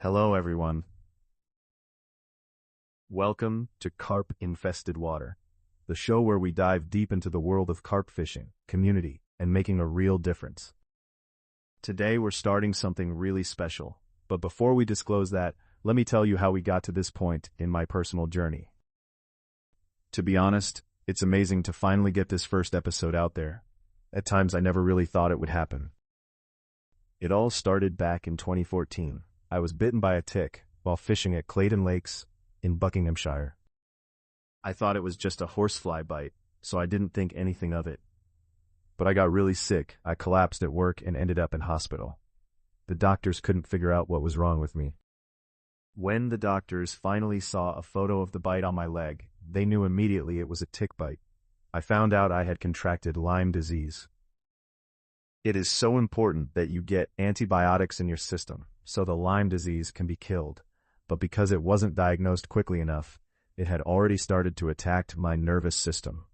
Hello everyone. Welcome to Carp Infested Water, the show where we dive deep into the world of carp fishing, community, and making a real difference. Today we're starting something really special, but before we disclose that, let me tell you how we got to this point in my personal journey. To be honest, it's amazing to finally get this first episode out there. At times I never really thought it would happen. It all started back in 2014. I was bitten by a tick while fishing at Claydon Lakes in Buckinghamshire. I thought it was just a horsefly bite, so I didn't think anything of it. But I got really sick, I collapsed at work and ended up in hospital. The doctors couldn't figure out what was wrong with me. When the doctors finally saw a photo of the bite on my leg, they knew immediately it was a tick bite. I found out I had contracted Lyme disease. It is so important that you get antibiotics in your system so the Lyme disease can be killed. But because it wasn't diagnosed quickly enough, it had already started to attack my nervous system.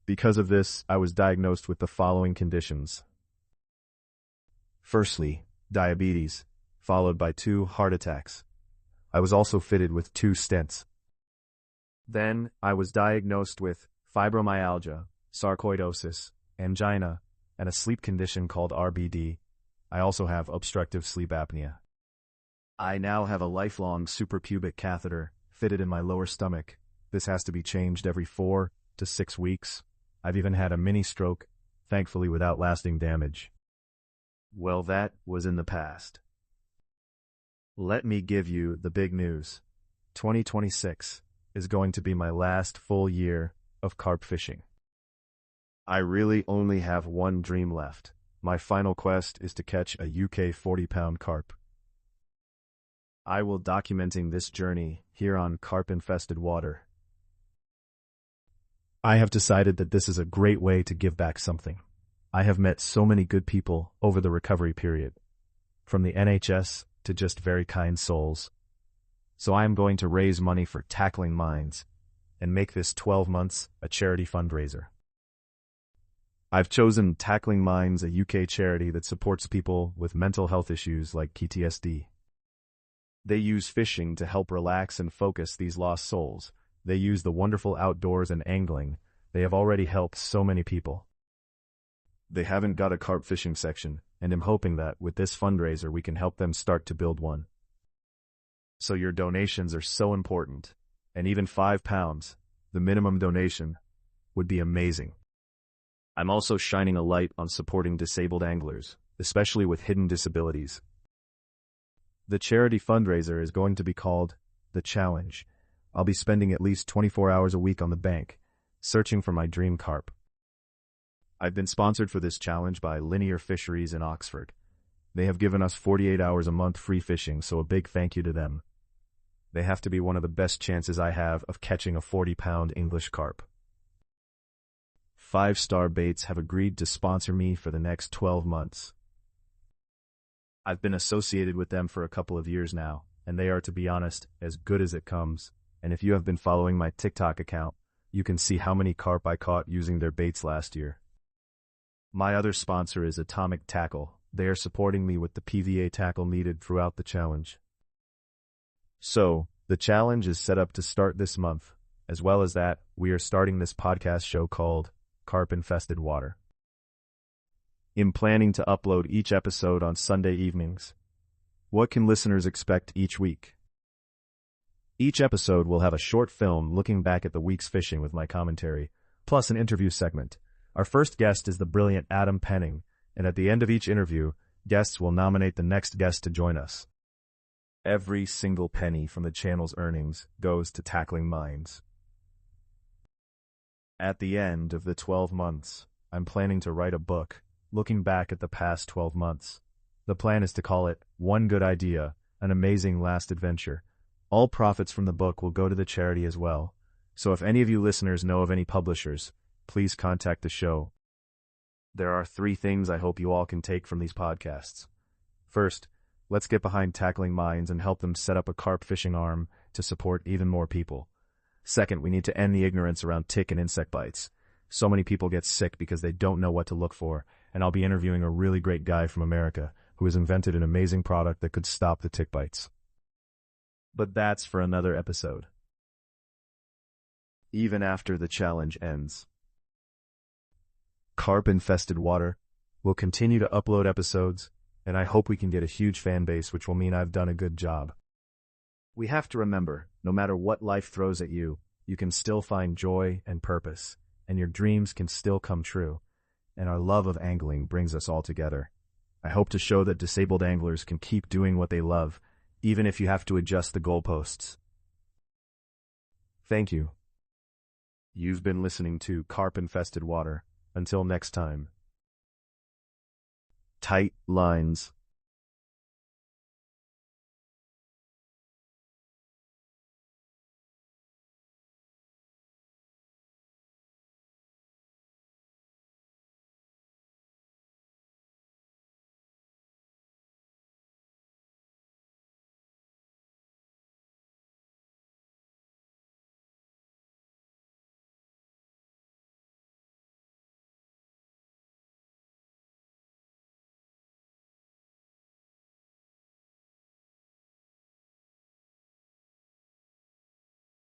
Because of this, I was diagnosed with the following conditions. Firstly, diabetes, followed by 2 heart attacks. I was also fitted with 2 stents. Then, I was diagnosed with fibromyalgia, sarcoidosis, angina, and a sleep condition called RBD. I also have obstructive sleep apnea. I now have a lifelong suprapubic catheter fitted in my lower stomach. This has to be changed every 4 to 6 weeks. I've even had a mini stroke, thankfully without lasting damage. Well, that was in the past. Let me give you the big news. 2026 is going to be my last full year of carp fishing. I really only have one dream left. My final quest is to catch a UK 40-pound carp. I will documenting this journey here on Carp Infested Water. I have decided that this is a great way to give back something. I have met so many good people over the recovery period, from the NHS to just very kind souls. So I am going to raise money for Tackling Minds and make this 12 months a charity fundraiser. I've chosen Tackling Minds, a UK charity that supports people with mental health issues like PTSD. They use fishing to help relax and focus these lost souls. They use the wonderful outdoors and angling. They have already helped so many people. They haven't got a carp fishing section, and I'm hoping that with this fundraiser we can help them start to build one. So your donations are so important, and even £5, the minimum donation, would be amazing. I'm also shining a light on supporting disabled anglers, especially with hidden disabilities. The charity fundraiser is going to be called The Challenge. I'll be spending at least 24 hours a week on the bank, searching for my dream carp. I've been sponsored for this challenge by Linear Fisheries in Oxford. They have given us 48 hours a month free fishing, so a big thank you to them. They have to be one of the best chances I have of catching a 40-pound English carp. 5 Star Baits have agreed to sponsor me for the next 12 months. I've been associated with them for a couple of years now, and they are, to be honest, as good as it comes. And if you have been following my TikTok account, you can see how many carp I caught using their baits last year. My other sponsor is Atomic Tackle. They are supporting me with the PVA tackle needed throughout the challenge. So, the challenge is set up to start this month. As well as that, we are starting this podcast show called Carp Infested Water. I'm planning to upload each episode on Sunday evenings. What can listeners expect each week? Each episode will have a short film looking back at the week's fishing with my commentary, plus an interview segment. Our first guest is the brilliant Adam Penning, and at the end of each interview, guests will nominate the next guest to join us. Every single penny from the channel's earnings goes to Tackling Minds. At the end of the 12 months, I'm planning to write a book, looking back at the past 12 months. The plan is to call it One Good Idea, An Amazing Last Adventure. All profits from the book will go to the charity as well. So if any of you listeners know of any publishers, please contact the show. There are 3 things I hope you all can take from these podcasts. First, let's get behind Tackling Minds and help them set up a carp fishing arm to support even more people. Second, we need to end the ignorance around tick and insect bites. So many people get sick because they don't know what to look for, and I'll be interviewing a really great guy from America who has invented an amazing product that could stop the tick bites. But that's for another episode. Even after the challenge ends, carp-infested water will continue to upload episodes, and I hope we can get a huge fan base, which will mean I've done a good job. We have to remember, no matter what life throws at you, you can still find joy and purpose, and your dreams can still come true, and our love of angling brings us all together. I hope to show that disabled anglers can keep doing what they love, even if you have to adjust the goalposts. Thank you. You've been listening to Carp-Infested Water. Until next time. Tight lines.